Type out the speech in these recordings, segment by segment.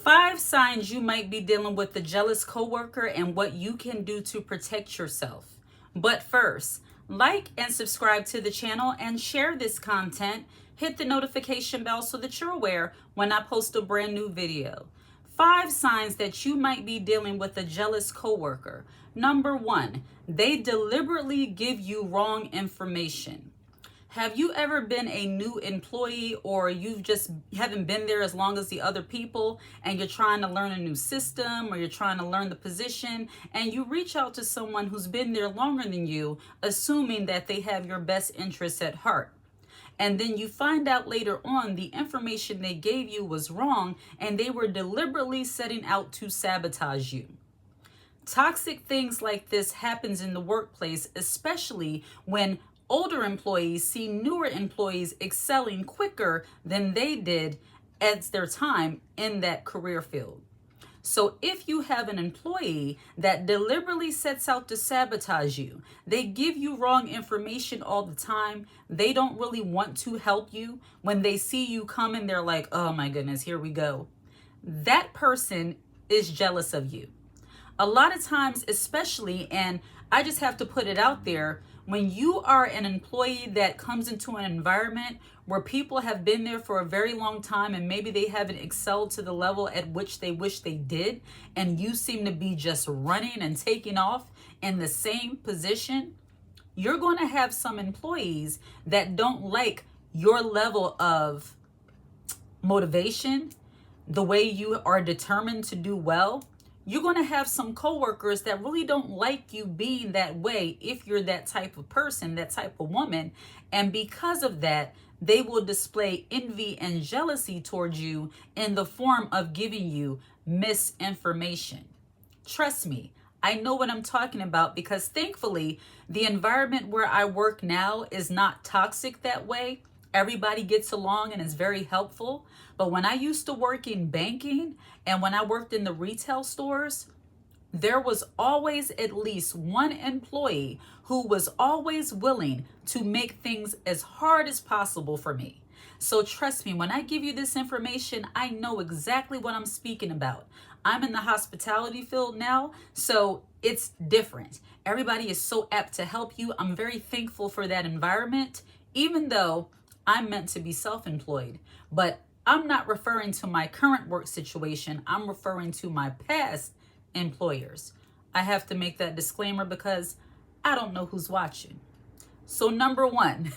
5 signs you might be dealing with a jealous coworker and what you can do to protect yourself. But first, like and subscribe to the channel and share this content. Hit the notification bell so that you're aware when I post a brand new video. 5 signs that you might be dealing with a jealous coworker. Number 1, they deliberately give you wrong information. Have you ever been a new employee, or you just haven't been there as long as the other people, and you're trying to learn a new system, or you're trying to learn the position, and you reach out to someone who's been there longer than you, assuming that they have your best interests at heart? And then you find out later on the information they gave you was wrong, and they were deliberately setting out to sabotage you. Toxic things like this happens in the workplace, especially when older employees see newer employees excelling quicker than they did at their time in that career field. So if you have an employee that deliberately sets out to sabotage you, they give you wrong information all the time, they don't really want to help you. When they see you coming, they're like, oh my goodness, here we go. That person is jealous of you. A lot of times, especially, and I just have to put it out there, when you are an employee that comes into an environment where people have been there for a very long time and maybe they haven't excelled to the level at which they wish they did, and you seem to be just running and taking off in the same position, you're going to have some employees that don't like your level of motivation, the way you are determined to do well. You're going to have some coworkers that really don't like you being that way if you're that type of person, that type of woman. And because of that, they will display envy and jealousy towards you in the form of giving you misinformation. Trust me, I know what I'm talking about, because thankfully, the environment where I work now is not toxic that way. Everybody gets along and is very helpful. But when I used to work in banking and when I worked in the retail stores, there was always at least one employee who was always willing to make things as hard as possible for me. So trust me, when I give you this information, I know exactly what I'm speaking about. I'm in the hospitality field now, so it's different. Everybody is so apt to help you. I'm very thankful for that environment, even though I'm meant to be self-employed. But I'm not referring to my current work situation. I'm referring to my past employers. I have to make that disclaimer because I don't know who's watching. So number 1,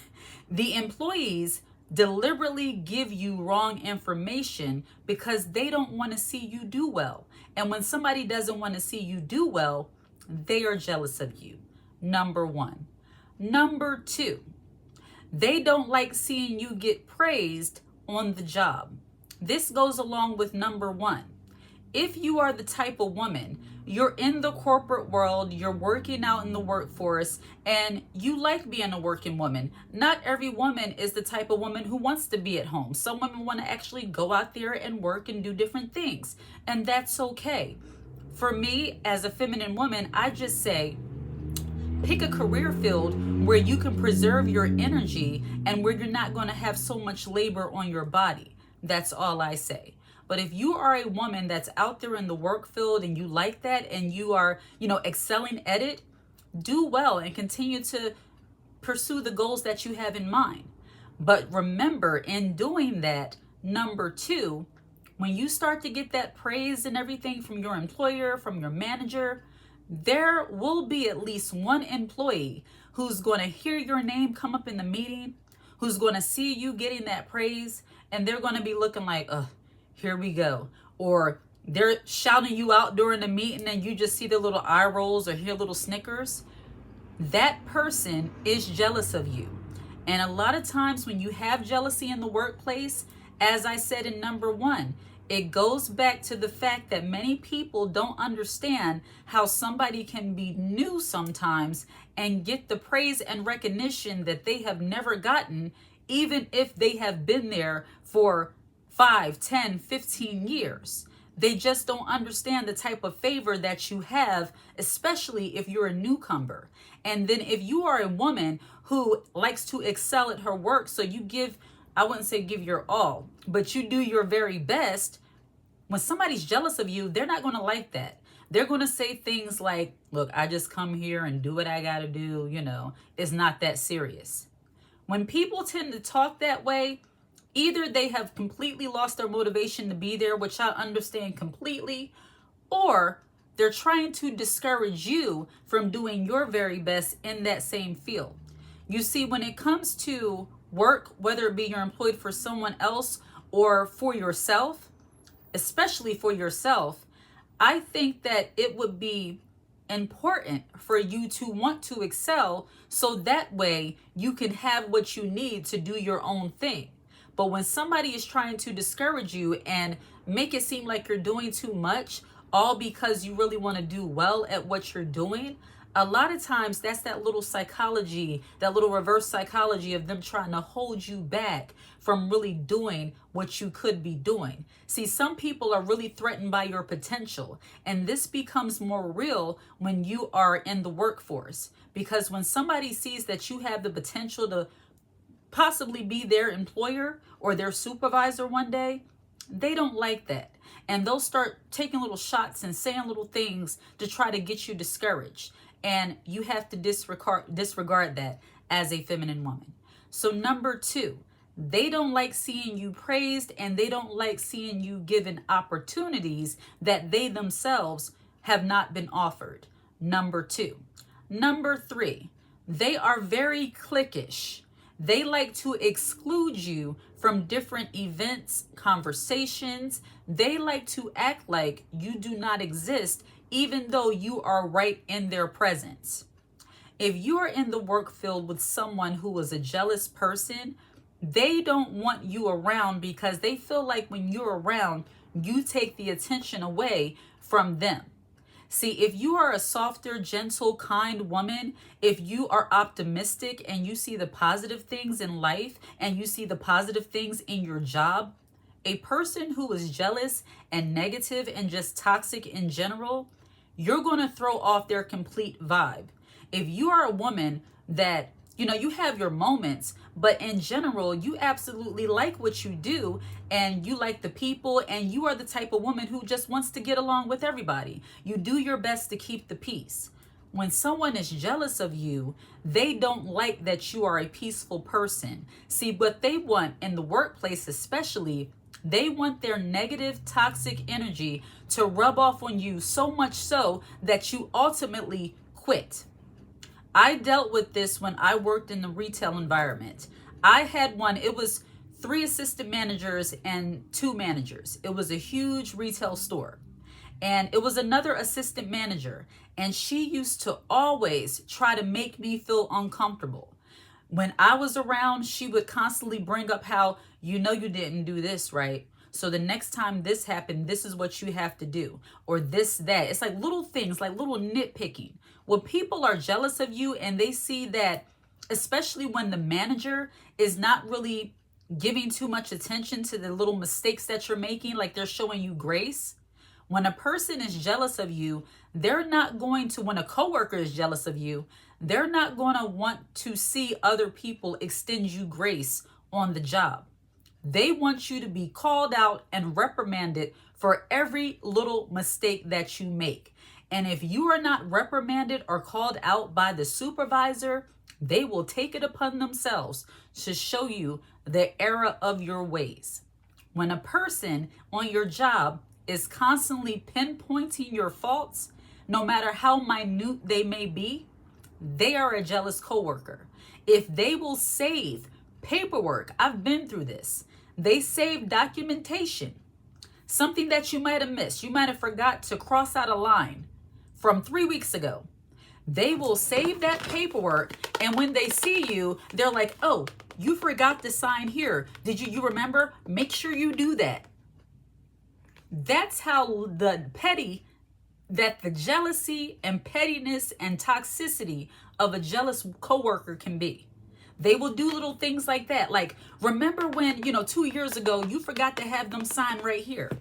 the employees deliberately give you wrong information because they don't want to see you do well. And when somebody doesn't want to see you do well, they are jealous of you. Number 1. Number 2, they don't like seeing you get praised on the job. This goes along with number 1. If you are the type of woman, you're in the corporate world, you're working out in the workforce, and you like being a working woman. Not every woman is the type of woman who wants to be at home. Some women want to actually go out there and work and do different things, and that's okay. For me, as a feminine woman, I just say, pick a career field where you can preserve your energy and where you're not going to have so much labor on your body. That's all I say. But if you are a woman that's out there in the work field and you like that and you are, excelling at it, do well and continue to pursue the goals that you have in mind. But remember, in doing that, number 2, when you start to get that praise and everything from your employer, from your manager, there will be at least one employee who's going to hear your name come up in the meeting, who's going to see you getting that praise, and they're going to be looking like, here we go. Or they're shouting you out during the meeting and you just see the little eye rolls or hear little snickers. That person is jealous of you. And a lot of times when you have jealousy in the workplace, as I said in number 1, it goes back to the fact that many people don't understand how somebody can be new sometimes and get the praise and recognition that they have never gotten, even if they have been there for 5, 10, 15 years. They just don't understand the type of favor that you have, especially if you're a newcomer. And then if you are a woman who likes to excel at her work, so you give, I wouldn't say give your all, but you do your very best, When somebody's jealous of you, they're not going to like that. They're going to say things like, look, I just come here and do what I got to do. It's not that serious. When people tend to talk that way, either they have completely lost their motivation to be there, which I understand completely, or they're trying to discourage you from doing your very best in that same field. You see, when it comes to work, whether it be you're employed for someone else or for yourself, especially for yourself, I think that it would be important for you to want to excel so that way you can have what you need to do your own thing. But when somebody is trying to discourage you and make it seem like you're doing too much, all because you really want to do well at what you're doing, a lot of times that's that little psychology, that little reverse psychology of them trying to hold you back from really doing what you could be doing. See, some people are really threatened by your potential, and this becomes more real when you are in the workforce, because when somebody sees that you have the potential to possibly be their employer or their supervisor one day, they don't like that. And they'll start taking little shots and saying little things to try to get you discouraged. And you have to disregard that as a feminine woman. So number 2, they don't like seeing you praised, and they don't like seeing you given opportunities that they themselves have not been offered. Number 2. Number 3, they are very cliquish. They like to exclude you from different events, conversations. They like to act like you do not exist, even though you are right in their presence. If you are in the work field with someone who is a jealous person, they don't want you around because they feel like when you're around, you take the attention away from them. See, if you are a softer, gentle, kind woman, if you are optimistic and you see the positive things in life and you see the positive things in your job, a person who is jealous and negative and just toxic in general, you're going to throw off their complete vibe. If you are a woman that you have your moments, but in general, you absolutely like what you do and you like the people, and you are the type of woman who just wants to get along with everybody. You do your best to keep the peace. When someone is jealous of you, they don't like that you are a peaceful person. See, what they want in the workplace especially, they want their negative, toxic energy to rub off on you, so much so that you ultimately quit. I dealt with this when I worked in the retail environment. I had it was 3 assistant managers and 2 managers. It was a huge retail store. And it was another assistant manager. And she used to always try to make me feel uncomfortable. When I was around, she would constantly bring up how, you didn't do this right. So the next time this happened, this is what you have to do. Or this, that. It's like little things, like little nitpicking. When people are jealous of you and they see that, especially when the manager is not really giving too much attention to the little mistakes that you're making, like they're showing you grace. When a person is jealous of you, they're not going to, when a coworker is jealous of you, they're not going to want to see other people extend you grace on the job. They want you to be called out and reprimanded for every little mistake that you make. And if you are not reprimanded or called out by the supervisor, they will take it upon themselves to show you the error of your ways. When a person on your job is constantly pinpointing your faults, no matter how minute they may be, they are a jealous coworker. If they will save paperwork, I've been through this. They save documentation, something that you might have missed. You might have forgot to cross out a line from 3 weeks ago. They will save that paperwork, and when they see you, they're like, oh, you forgot to sign here. Did you remember? Make sure you do that. That's how the jealousy and pettiness and toxicity of a jealous coworker can be. They will do little things like that. Like, remember when, 2 years ago, you forgot to have them sign right here.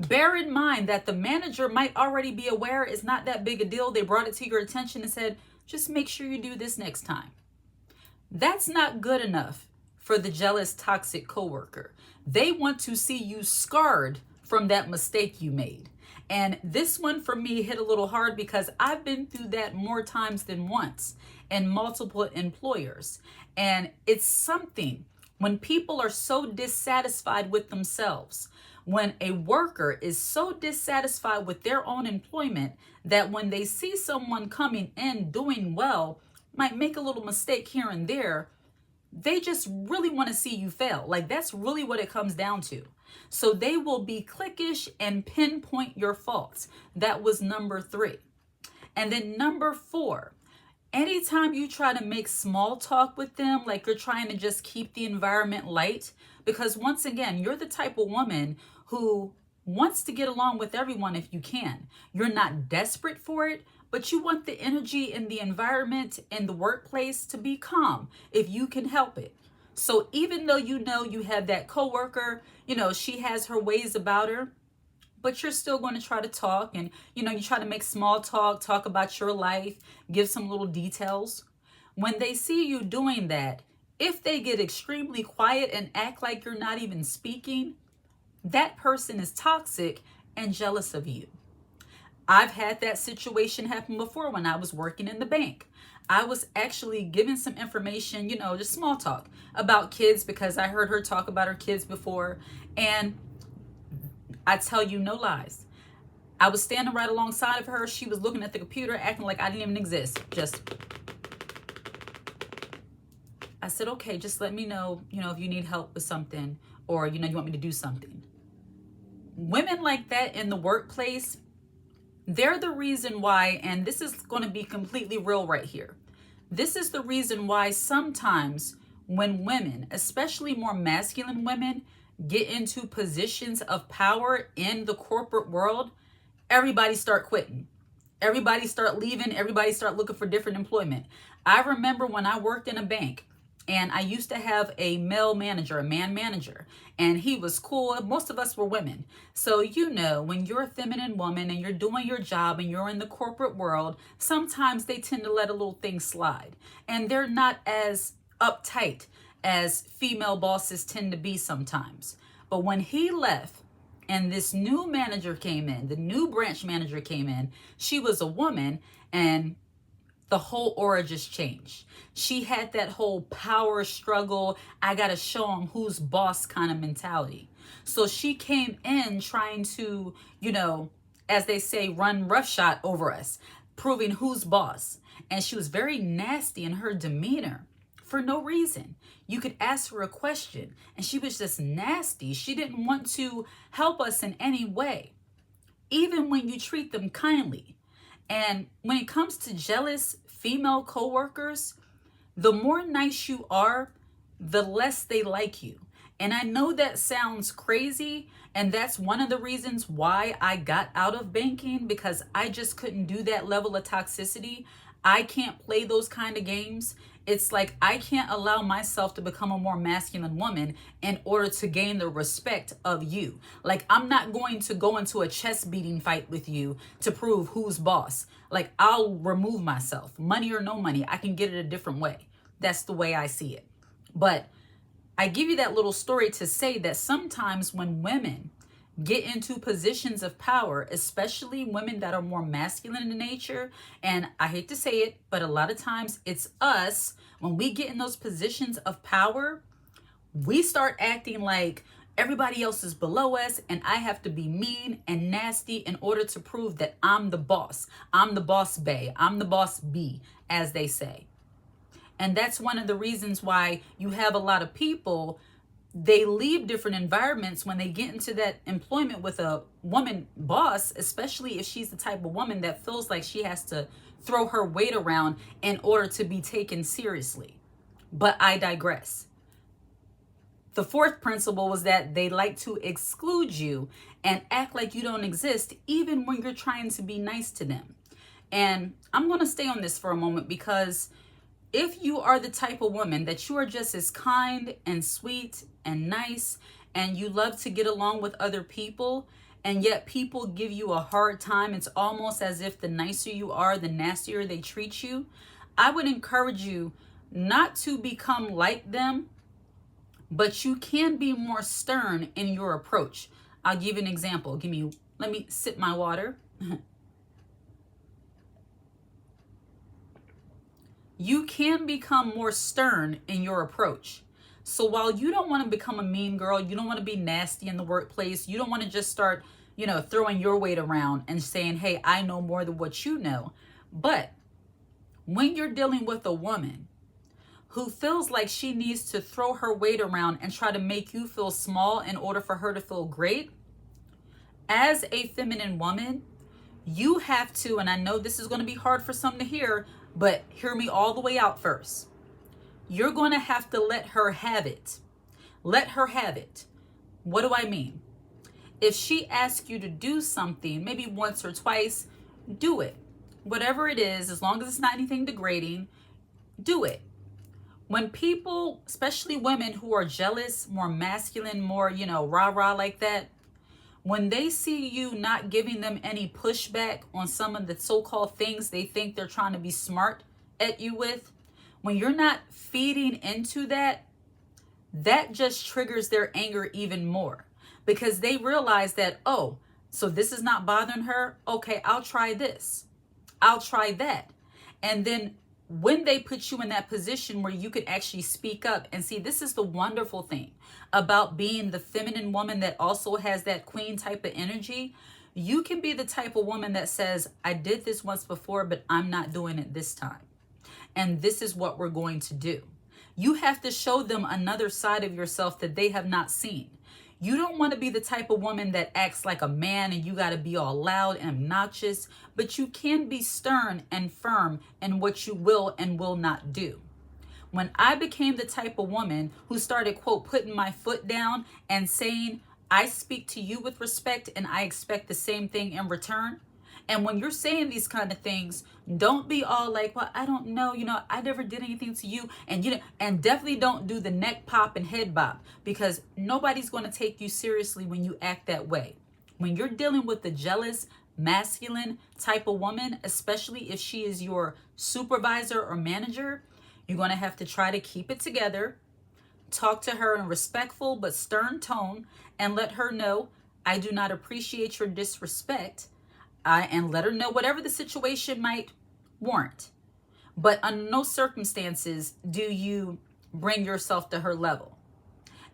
Bear in mind that the manager might already be aware it's not that big a deal. They brought it to your attention and said, just make sure you do this next time. That's not good enough for the jealous, toxic coworker. They want to see you scarred from that mistake you made. And this one for me hit a little hard because I've been through that more times than once in multiple employers. And it's something when people are so dissatisfied with themselves, when a worker is so dissatisfied with their own employment that when they see someone coming in doing well, might make a little mistake here and there, they just really want to see you fail. Like, that's really what it comes down to. So they will be cliquish and pinpoint your faults. That was number 3. And then number 4, anytime you try to make small talk with them, like you're trying to just keep the environment light, because once again, you're the type of woman who wants to get along with everyone if you can. You're not desperate for it, but you want the energy in the environment in the workplace to be calm if you can help it. So even though you know you have that coworker, she has her ways about her, but you're still going to try to talk and, you try to make small talk about your life, give some little details. When they see you doing that, if they get extremely quiet and act like you're not even speaking, that person is toxic and jealous of you. I've had that situation happen before when I was working in the bank. I was actually given some information, just small talk about kids because I heard her talk about her kids before. And I tell you no lies, I was standing right alongside of her. She was looking at the computer, acting like I didn't even exist. I said, okay, just let me know, if you need help with something or, you want me to do something. Women like that in the workplace, they're the reason why, and this is going to be completely real right here. This is the reason why sometimes when women, especially more masculine women, get into positions of power in the corporate world, everybody start quitting. Everybody start leaving. Everybody start looking for different employment. I remember when I worked in a bank, and I used to have a male manager, a man manager, and he was cool. Most of us were women. So, when you're a feminine woman and you're doing your job and you're in the corporate world, sometimes they tend to let a little thing slide. And they're not as uptight as female bosses tend to be sometimes. But when he left and this new manager came in, the new branch manager came in, she was a woman, and the whole aura just changed. She had that whole power struggle, I got to show him who's boss kind of mentality. So she came in trying to, as they say, run roughshod over us, proving who's boss. And she was very nasty in her demeanor for no reason. You could ask her a question and she was just nasty. She didn't want to help us in any way, even when you treat them kindly. And when it comes to jealous female coworkers, the more nice you are, the less they like you. And I know that sounds crazy, and that's one of the reasons why I got out of banking, because I just couldn't do that level of toxicity. I can't play those kind of games. It's like I can't allow myself to become a more masculine woman in order to gain the respect of you. Like, I'm not going to go into a chest beating fight with you to prove who's boss. Like, I'll remove myself. Money or no money, I can get it a different way. That's the way I see it. But I give you that little story to say that sometimes when women get into positions of power, especially women that are more masculine in nature, and I hate to say it, but a lot of times it's us, when we get in those positions of power, we start acting like everybody else is below us and I have to be mean and nasty in order to prove that I'm the boss. I'm the boss bae. I'm the boss B, as they say. And that's one of the reasons why you have a lot of people, they leave different environments when they get into that employment with a woman boss, especially if she's the type of woman that feels like she has to throw her weight around in order to be taken seriously. But I digress. The fourth principle was that they like to exclude you and act like you don't exist, even when you're trying to be nice to them. And I'm going to stay on this for a moment, because if you are the type of woman that you are just as kind and sweet and nice, and you love to get along with other people, and yet people give you a hard time, it's almost as if the nicer you are, the nastier they treat you, I would encourage you not to become like them, but you can be more stern in your approach. I'll give you an example. Let me sip my water. You can become more stern in your approach. So while you don't want to become a mean girl, you don't want to be nasty in the workplace, you don't want to just start, throwing your weight around and saying, hey, I know more than what you know. But when you're dealing with a woman who feels like she needs to throw her weight around and try to make you feel small in order for her to feel great, as a feminine woman, you have to, and I know this is going to be hard for some to hear, but hear me all the way out first. You're going to have to let her have it. Let her have it. What do I mean? If she asks you to do something, maybe once or twice, do it. Whatever it is, as long as it's not anything degrading, do it. When people, especially women who are jealous, more masculine, more, rah-rah like that, when they see you not giving them any pushback on some of the so-called things they think they're trying to be smart at you with, when you're not feeding into that, that just triggers their anger even more, because they realize that, oh, so this is not bothering her. Okay, I'll try this. I'll try that. And then when they put you in that position where you could actually speak up and see, this is the wonderful thing about being the feminine woman that also has that queen type of energy. You can be the type of woman that says, I did this once before, but I'm not doing it this time. And this is what we're going to do. You have to show them another side of yourself that they have not seen. You don't want to be the type of woman that acts like a man and you got to be all loud and obnoxious, but you can be stern and firm in what you will and will not do. When I became the type of woman who started, quote, putting my foot down and saying, I speak to you with respect and I expect the same thing in return. And when you're saying these kind of things, don't be all like, well, I don't know, I never did anything to you. And definitely don't do the neck pop and head bop, because nobody's going to take you seriously when you act that way. When you're dealing with the jealous, masculine type of woman, especially if she is your supervisor or manager, you're going to have to try to keep it together, talk to her in a respectful but stern tone, and let her know, I do not appreciate your disrespect. And let her know whatever the situation might warrant. But under no circumstances do you bring yourself to her level.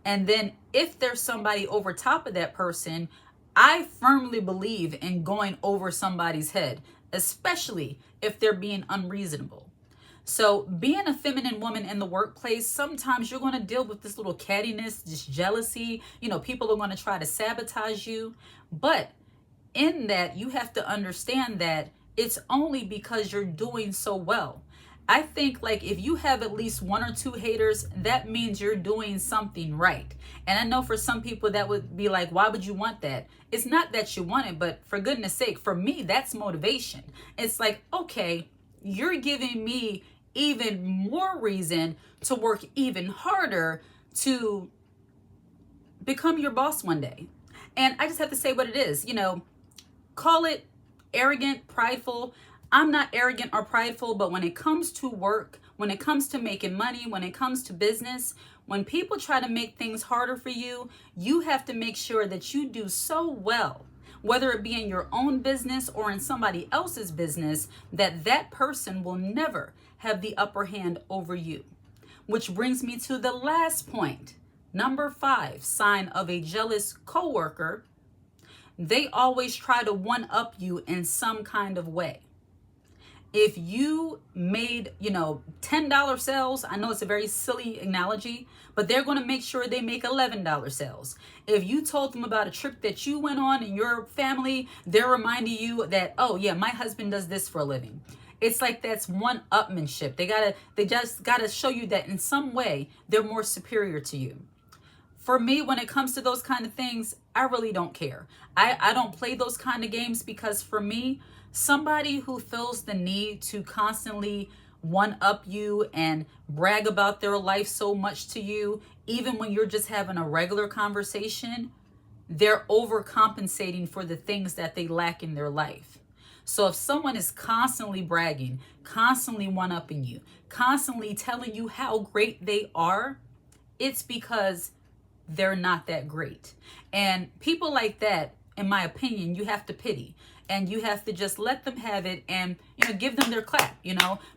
And then if there's somebody over top of that person, I firmly believe in going over somebody's head, especially if they're being unreasonable. So being a feminine woman in the workplace, sometimes you're going to deal with this little cattiness, this jealousy. People are going to try to sabotage you. But in that, you have to understand that it's only because you're doing so well. I think like if you have at least one or two haters, that means you're doing something right. And I know for some people that would be like, why would you want that? It's not that you want it, but for goodness sake, for me, that's motivation. It's like, okay, you're giving me even more reason to work even harder to become your boss one day. And I just have to say what it is, call it arrogant, prideful. I'm not arrogant or prideful, but when it comes to work, when it comes to making money, when it comes to business, when people try to make things harder for you, you have to make sure that you do so well, whether it be in your own business or in somebody else's business, that that person will never have the upper hand over you. Which brings me to the last point. Number 5, sign of a jealous coworker. They always try to one-up you in some kind of way. If you made, $10 sales, I know it's a very silly analogy, but they're going to make sure they make $11 sales. If you told them about a trip that you went on in your family, they're reminding you that, oh yeah, my husband does this for a living. It's like that's one-upmanship. They just gotta show you that in some way they're more superior to you. For me, when it comes to those kind of things, I really don't care. I don't play those kind of games, because for me, somebody who feels the need to constantly one-up you and brag about their life so much to you, even when you're just having a regular conversation, they're overcompensating for the things that they lack in their life. So if someone is constantly bragging, constantly one-upping you, constantly telling you how great they are, it's because they're not that great. And people like that, in my opinion, you have to pity, and you have to just let them have it, and give them their clap,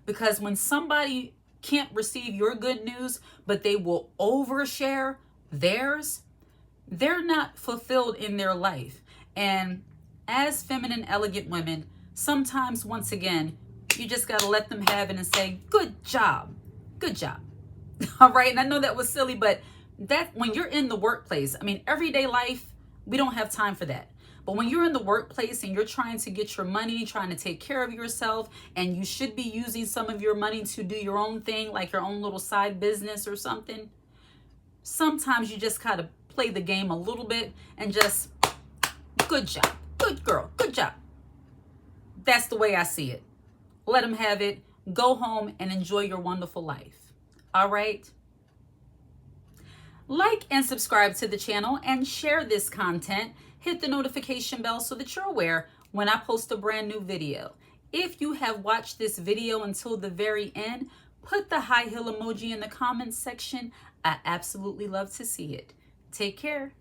because when somebody can't receive your good news, but they will overshare theirs, they're not fulfilled in their life. And as feminine, elegant women, sometimes, once again, you just got to let them have it and say, good job. Good job. All right. And I know that was silly, but that when you're in the workplace, everyday life, we don't have time for that. But when you're in the workplace and you're trying to get your money, trying to take care of yourself, and you should be using some of your money to do your own thing, like your own little side business or something, sometimes you just gotta play the game a little bit and just, good job, good girl, good job. That's the way I see it. Let them have it. Go home and enjoy your wonderful life. All right? Like and subscribe to the channel and share this content. Hit the notification bell so that you're aware when I post a brand new video. If you have watched this video until the very end, put the high heel emoji in the comments section. I absolutely love to see it. Take care.